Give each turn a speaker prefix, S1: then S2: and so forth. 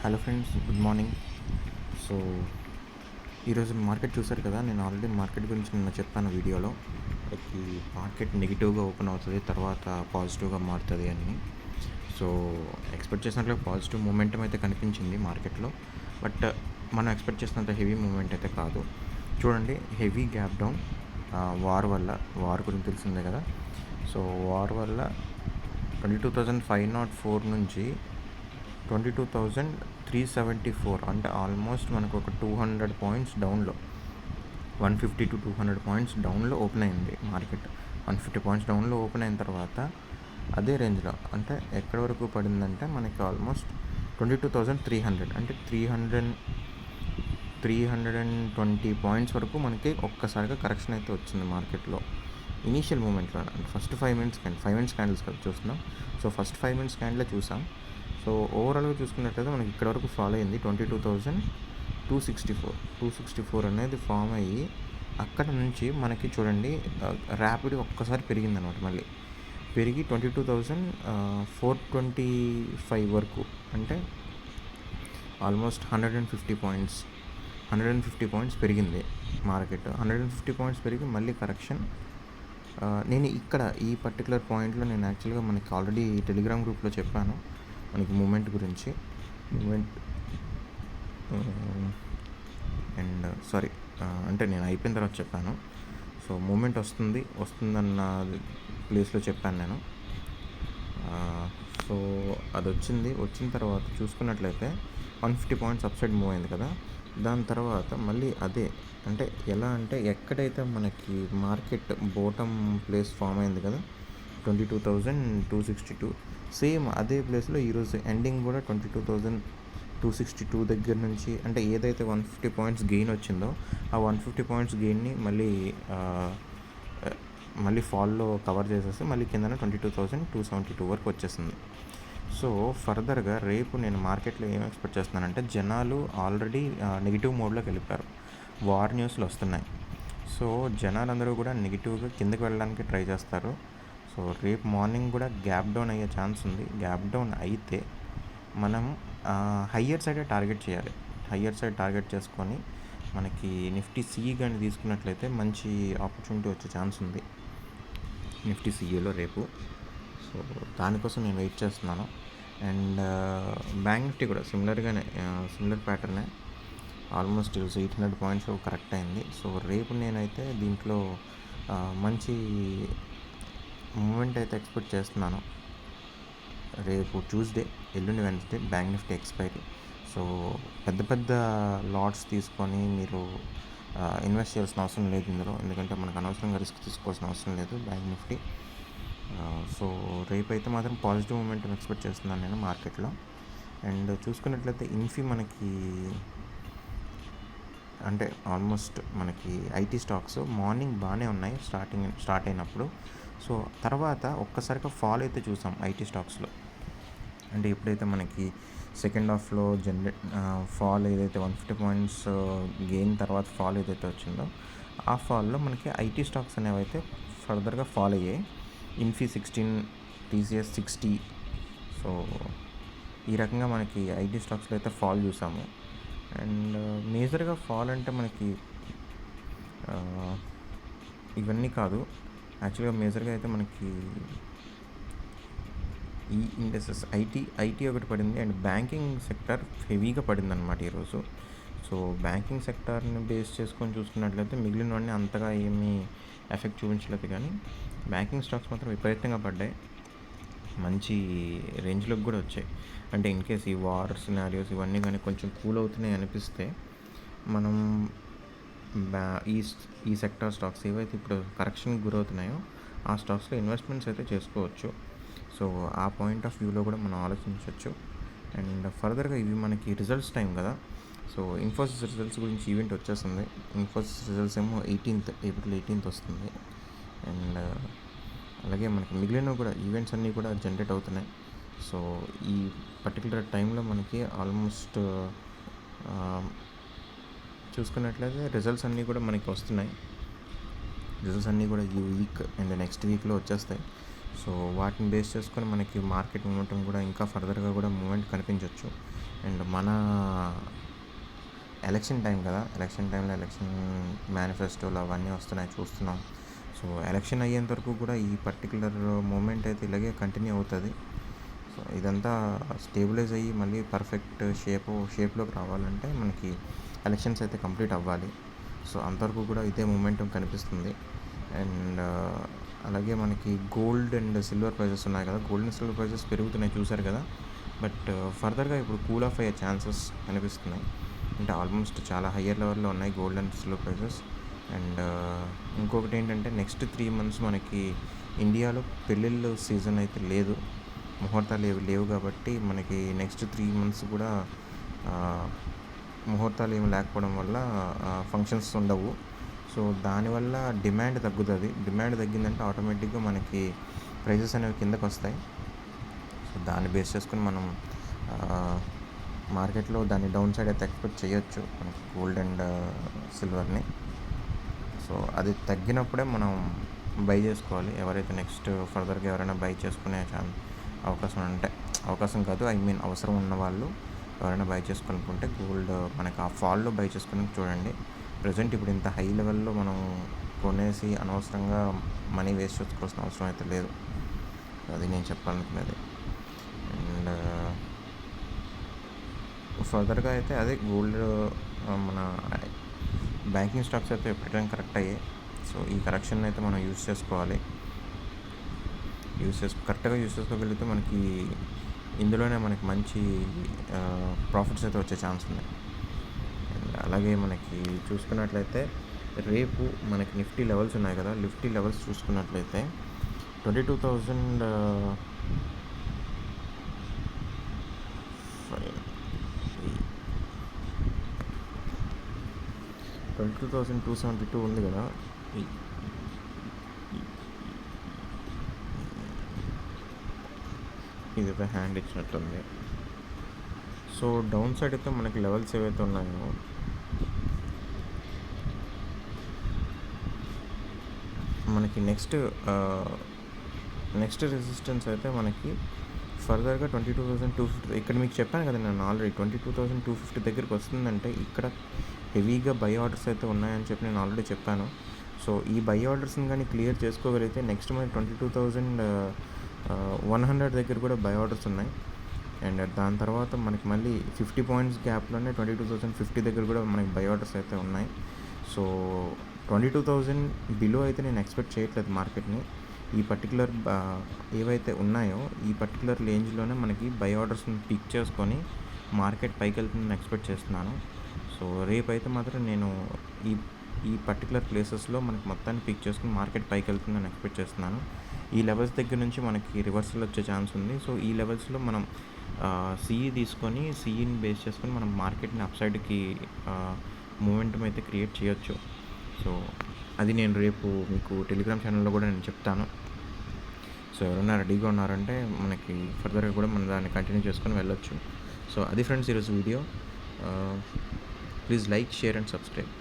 S1: Hello friends, good morning. So ఈరోజు market చూశారు కదా. నేను ఆల్రెడీ మార్కెట్ గురించి నిన్న చెప్పాను వీడియోలో. మనకి మార్కెట్ నెగిటివ్గా ఓపెన్ అవుతుంది, తర్వాత పాజిటివ్గా మారుతుంది అని. సో ఎక్స్పెక్ట్ చేసినట్లే పాజిటివ్ మూమెంటం అయితే కనిపించింది మార్కెట్లో. బట్ మనం ఎక్స్పెక్ట్ చేసినంత హెవీ మూమెంట్ అయితే కాదు. చూడండి, హెవీ గ్యాప్ డౌన్ వార్ గురించి తెలిసిందే కదా. సో వార్ వల్ల 22,504 నుంచి 22,374, అంటే ఆల్మోస్ట్ మనకు ఒక 200 పాయింట్స్ డౌన్లో, 150 to 200 పాయింట్స్ డౌన్లో ఓపెన్ అయింది మార్కెట్. 150 పాయింట్స్ డౌన్లో ఓపెన్ అయిన తర్వాత అదే రేంజ్లో, అంటే ఎక్కడి వరకు పడిందంటే మనకి ఆల్మోస్ట్ 22,300, అంటే 320 పాయింట్స్ వరకు మనకి ఒక్కసారిగా కరెక్షన్ అయితే వచ్చింది మార్కెట్లో ఇనీషియల్ మూమెంట్లో. ఫస్ట్ 5 మినిట్స్ క్యాండిల్స్ కదా చూస్తున్నాం. సో ఫస్ట్ 5 మినిట్స్ క్యాండిలే చూసాం. సో ఓవరాల్గా చూసుకున్నట్లయితే మనకి ఇక్కడ వరకు ఫాలో అయింది 22,264 అనేది ఫామ్ అయ్యి, అక్కడ నుంచి మనకి చూడండి ర్యాపిడ్ ఒక్కసారి పెరిగిందనమాట. మళ్ళీ పెరిగి 22,425 వరకు, అంటే ఆల్మోస్ట్ 150 పాయింట్స్ పెరిగింది మార్కెట్. 150 పాయింట్స్ పెరిగి మళ్ళీ కరెక్షన్. నేను ఇక్కడ ఈ పర్టికులర్ పాయింట్లో నేను యాక్చువల్గా మనకి ఆల్రెడీ టెలిగ్రామ్ గ్రూప్లో చెప్పాను మనకి మూమెంట్ గురించి. అంటే నేను అయిపోయిన తర్వాత చెప్పాను. సో మూమెంట్ వస్తుందన్న ప్లేస్లో చెప్పాను నేను. సో అది వచ్చిన తర్వాత చూసుకున్నట్లయితే 150 పాయింట్స్ అప్ సైడ్ మూవ్ అయింది కదా. దాని తర్వాత మళ్ళీ అదే, అంటే ఎలా అంటే ఎక్కడైతే మనకి మార్కెట్ బాటమ్ ప్లేస్ ఫామ్ అయింది కదా 22,262, సేమ్ అదే ప్లేస్లో ఈరోజు ఎండింగ్ కూడా 22,262 దగ్గర నుంచి, అంటే ఏదైతే 150 పాయింట్స్ గెయిన్ వచ్చిందో ఆ 150 పాయింట్స్ గెయిన్ని మళ్ళీ ఫాల్లో కవర్ చేసేసి మళ్ళీ కిందన 22,272 వరకు వచ్చేసింది. సో ఫర్దర్గా రేపు నేను మార్కెట్లో ఏం ఎక్స్పెక్ట్ చేస్తున్నానంటే, జనాలు ఆల్రెడీ నెగిటివ్ మోడ్లోకి వెళ్ళిపోయారు. వార్ న్యూస్లు వస్తున్నాయి. సో జనాలందరూ కూడా నెగిటివ్గా కిందకి వెళ్ళడానికి ట్రై చేస్తారు. సో రేపు మార్నింగ్ కూడా గ్యాప్ డౌన్ అయ్యే ఛాన్స్ ఉంది. గ్యాప్ డౌన్ అయితే మనం హయ్యర్ సైడే టార్గెట్ చేయాలి. హయ్యర్ సైడ్ టార్గెట్ చేసుకొని మనకి నిఫ్టీ సిఈ కానీ తీసుకున్నట్లయితే మంచి ఆపర్చునిటీ వచ్చే ఛాన్స్ ఉంది నిఫ్టీ సిఈలో రేపు. సో దానికోసం నేను వెయిట్ చేస్తున్నాను. అండ్ బ్యాంక్ నిఫ్టీ కూడా సిమిలర్ ప్యాటర్నే. ఆల్మోస్ట్ 800 పాయింట్స్ కరెక్ట్ అయింది. సో రేపు నేనైతే దీంట్లో మంచి మూమెంట్ అయితే ఎక్స్పెక్ట్ చేస్తున్నాను. రేపు ట్యూస్డే, ఎల్లుండి Wednesday bank Nifty expiry. So పెద్ద లాట్స్ తీసుకొని మీరు ఇన్వెస్ట్ చేయాల్సిన అవసరం లేదు ఇందులో, ఎందుకంటే మనకు అనవసరంగా రిస్క్ తీసుకోవాల్సిన అవసరం లేదు బ్యాంక్ నిఫ్టీ. సో రేపు అయితే మాత్రం పాజిటివ్ మూమెంట్ ఎక్స్పెక్ట్ చేస్తున్నాను నేను మార్కెట్లో. అండ్ చూసుకున్నట్లయితే ఇన్ఫీ మనకి, అంటే ఆల్మోస్ట్ మనకి ఐటీ స్టాక్స్ మార్నింగ్ బాగానే ఉన్నాయి స్టార్ట్ అయినప్పుడు. సో తర్వాత ఒక్కసారిగా ఫాల్ అయితే చూసాం ఐటీ స్టాక్స్లో. అంటే ఎప్పుడైతే మనకి సెకండ్ హాఫ్లో ఫాల్ ఏదైతే 150 పాయింట్స్ గెయిన్ తర్వాత ఫాల్ ఏదైతే వచ్చిందో, ఆ ఫాల్లో మనకి ఐటీ స్టాక్స్ అనేవి అయితే ఫర్దర్గా ఫాల్ అయ్యాయి. Infy 16, TCS 60. సో ఈ రకంగా మనకి ఐటీ స్టాక్స్లో అయితే ఫాల్ చూసాము. అండ్ మేజర్గా ఫాల్ అంటే మనకి ఇవన్నీ కాదు. యాక్చువల్గా మేజర్గా అయితే మనకి ఈ ఇండస్ట్రీస్ ఐటీ ఒకటి పడింది. అండ్ బ్యాంకింగ్ సెక్టర్ హెవీగా పడింది అనమాట ఈరోజు. సో బ్యాంకింగ్ సెక్టార్ని బేస్ చేసుకొని చూసుకున్నట్లయితే మిగిలినవన్నీ అంతగా ఏమీ ఎఫెక్ట్ చూపించలేదు, కానీ బ్యాంకింగ్ స్టాక్స్ మాత్రం విపరీతంగా పడ్డాయి. మంచి రేంజ్లోకి కూడా వచ్చాయి. అంటే ఇన్ కేస్ ఈ వార్ సినారియోస్ ఇవన్నీ కానీ కొంచెం కూల్ అవుతున్నాయి అనిపిస్తే మనం ఈ సెక్టార్ స్టాక్స్ ఏవైతే ఇప్పుడు కరెక్షన్కి గురవుతున్నాయో ఆ స్టాక్స్లో ఇన్వెస్ట్మెంట్స్ అయితే చేసుకోవచ్చు. సో ఆ పాయింట్ ఆఫ్ వ్యూలో కూడా మనం ఆలోచించవచ్చు. అండ్ ఫర్దర్గా ఇవి మనకి రిజల్ట్స్ టైం కదా. సో ఇన్ఫోసిస్ రిజల్ట్స్ గురించి ఈవెంట్ వచ్చేస్తుంది. ఇన్ఫోసిస్ రిజల్ట్స్ ఏమో ఏప్రిల్ 18th వస్తుంది. అండ్ అలాగే మనకి మిగిలిన కూడా ఈవెంట్స్ అన్నీ కూడా జనరేట్ అవుతున్నాయి. సో ఈ పర్టికులర్ టైంలో మనకి ఆల్మోస్ట్ చూసుకున్నట్లయితే రిజల్ట్స్ అన్నీ కూడా మనకి వస్తున్నాయి. రిజల్ట్స్ అన్నీ కూడా ఈ వీక్ అండ్ నెక్స్ట్ వీక్లో వచ్చేస్తాయి. సో వాటిని బేస్ చేసుకొని మనకి మార్కెట్ మూమెంటం కూడా ఇంకా ఫర్దర్గా కూడా మూమెంట్ కనిపించవచ్చు. అండ్ మన ఎలక్షన్ టైం కదా, ఎలక్షన్ టైంలో ఎలక్షన్ మేనిఫెస్టోలు అవన్నీ వస్తున్నాయి, చూస్తున్నాం. సో ఎలక్షన్ అయ్యేంత వరకు కూడా ఈ పర్టికులర్ మూమెంట్ అయితే ఇలాగే కంటిన్యూ అవుతుంది. సో ఇదంతా స్టేబిలైజ్ అయ్యి మళ్ళీ పర్ఫెక్ట్ షేప్లోకి రావాలంటే మనకి ఎలక్షన్స్ అయితే కంప్లీట్ అవ్వాలి. సో అంతవరకు కూడా ఇదే మూమెంటం కనిపిస్తుంది. అండ్ అలాగే మనకి గోల్డ్ అండ్ సిల్వర్ ప్రైజెస్ ఉన్నాయి కదా, గోల్డ్ అండ్ సిల్వర్ ప్రైజెస్ పెరుగుతున్నాయి చూసారు కదా. బట్ ఫర్దర్గా ఇప్పుడు కూల్ ఆఫ్ అయ్యే ఛాన్సెస్ కనిపిస్తున్నాయి. అంటే ఆల్మోస్ట్ చాలా హయ్యర్ లెవెల్లో ఉన్నాయి gold and silver prizes. And ఇంకొకటి ఏంటంటే నెక్స్ట్ 3 months మనకి ఇండియాలో పెళ్ళిళ్ళు సీజన్ అయితే లేదు, ముహూర్తాలు లేవు కాబట్టి మనకి నెక్స్ట్ 3 months కూడా ముహూర్తాలు ఏమి లేకపోవడం వల్ల ఫంక్షన్స్ ఉండవు. సో దానివల్ల డిమాండ్ తగ్గుతుంది. డిమాండ్ తగ్గిందంటే ఆటోమేటిక్గా మనకి ప్రైజెస్ అనేవి కిందకు వస్తాయి. సో దాన్ని బేస్ చేసుకొని మనం మార్కెట్లో దాన్ని డౌన్ సైడ్ అయితే ఎక్స్పెక్ట్ చేయొచ్చు మనకి గోల్డ్ అండ్ సిల్వర్ని. సో అది తగ్గినప్పుడే మనం బై చేసుకోవాలి. ఎవరైతే నెక్స్ట్ ఫర్దర్గా ఎవరైనా బై చేసుకునే అవకాశం అంటే, అవకాశం కాదు, అవసరం ఉన్న వాళ్ళు ఎవరైనా బై చేసుకోవాలనుకుంటే గోల్డ్ మనకి ఆ ఫాల్లో బై చేసుకుని చూడండి. ప్రజెంట్ ఇప్పుడు ఇంత హై లెవెల్లో మనం కొనేసి అనవసరంగా మనీ వేస్ట్ చేసుకోవాల్సిన అవసరం అయితే లేదు. అది నేను చెప్పాలనుకునేది. అండ్ ఫర్దర్గా అయితే అదే గోల్డ్ మన బ్యాంకింగ్ స్టాక్స్ అయితే ఎప్పటికైనా కరెక్ట్ అయ్యాయి. సో ఈ కరెక్షన్ అయితే మనం కరెక్ట్గా యూస్ చేసుకోగలిగితే మనకి ఇందులోనే మనకి మంచి ప్రాఫిట్స్ అయితే వచ్చే ఛాన్స్ ఉన్నాయి. అండ్ అలాగే మనకి చూసుకున్నట్లయితే రేపు మనకి నిఫ్టీ లెవెల్స్ ఉన్నాయి కదా, నిఫ్టీ లెవెల్స్ చూసుకున్నట్లయితే 22,272 ఉంది కదా. ఇది ఒక హ్యాండ్ ఇచ్చినట్టుంది. సో డౌన్ సైడ్ అయితే మనకి లెవెల్స్ ఏవైతే ఉన్నాయో మనకి నెక్స్ట్ రెసిస్టెన్స్ అయితే మనకి ఫర్దర్గా 22,250. ఇక్కడ మీకు చెప్పాను కదా నేను ఆల్రెడీ 22,250 దగ్గరికి వస్తుందంటే ఇక్కడ హెవీగా బై ఆర్డర్స్ అయితే ఉన్నాయని చెప్పి నేను ఆల్రెడీ చెప్పాను. సో ఈ బై ఆర్డర్స్ని కానీ క్లియర్ చేసుకోగలిగితే నెక్స్ట్ మనకి 22,100 దగ్గర కూడా బై ఆర్డర్స్ ఉన్నాయి. అండ్ దాని తర్వాత మనకి మళ్ళీ 50 points గ్యాప్లోనే 22,050 దగ్గర కూడా మనకి బై ఆర్డర్స్ అయితే ఉన్నాయి. సో 22,000 బిలో అయితే నేను ఎక్స్పెక్ట్ చేయట్లేదు మార్కెట్ని. ఈ పర్టికులర్ ఏవైతే ఉన్నాయో ఈ పర్టికులర్ రేంజ్లోనే మనకి బై ఆర్డర్స్ని పిక్ చేసుకొని మార్కెట్ పైకి వెళ్తుందని ఎక్స్పెక్ట్ చేస్తున్నాను. సో రేపైతే మాత్రం నేను ఈ పర్టికులర్ ప్లేసెస్లో మనకి మొత్తాన్ని పిక్ చేసుకుని మార్కెట్ పైకి వెళ్తుందని ఎక్స్పెక్ట్ చేస్తున్నాను. ఈ లెవెల్స్ దగ్గర నుంచి మనకి రివర్సల్ వచ్చే ఛాన్స్ ఉంది. సో ఈ లెవెల్స్లో మనం సిఈ తీసుకొని సిఈని బేస్ చేసుకొని మనం మార్కెట్ని అప్సైడ్కి మూమెంటం అయితే క్రియేట్ చేయొచ్చు. సో అది నేను రేపు మీకు టెలిగ్రామ్ ఛానల్లో కూడా నేను చెప్తాను. సో ఎవరైనా రెడీగా ఉన్నారంటే మనకి ఫర్దర్గా కూడా మనం దాన్ని కంటిన్యూ చేసుకొని వెళ్ళొచ్చు. సో అది ఫ్రెండ్స్ ఈరోజు video. Please like, share and subscribe.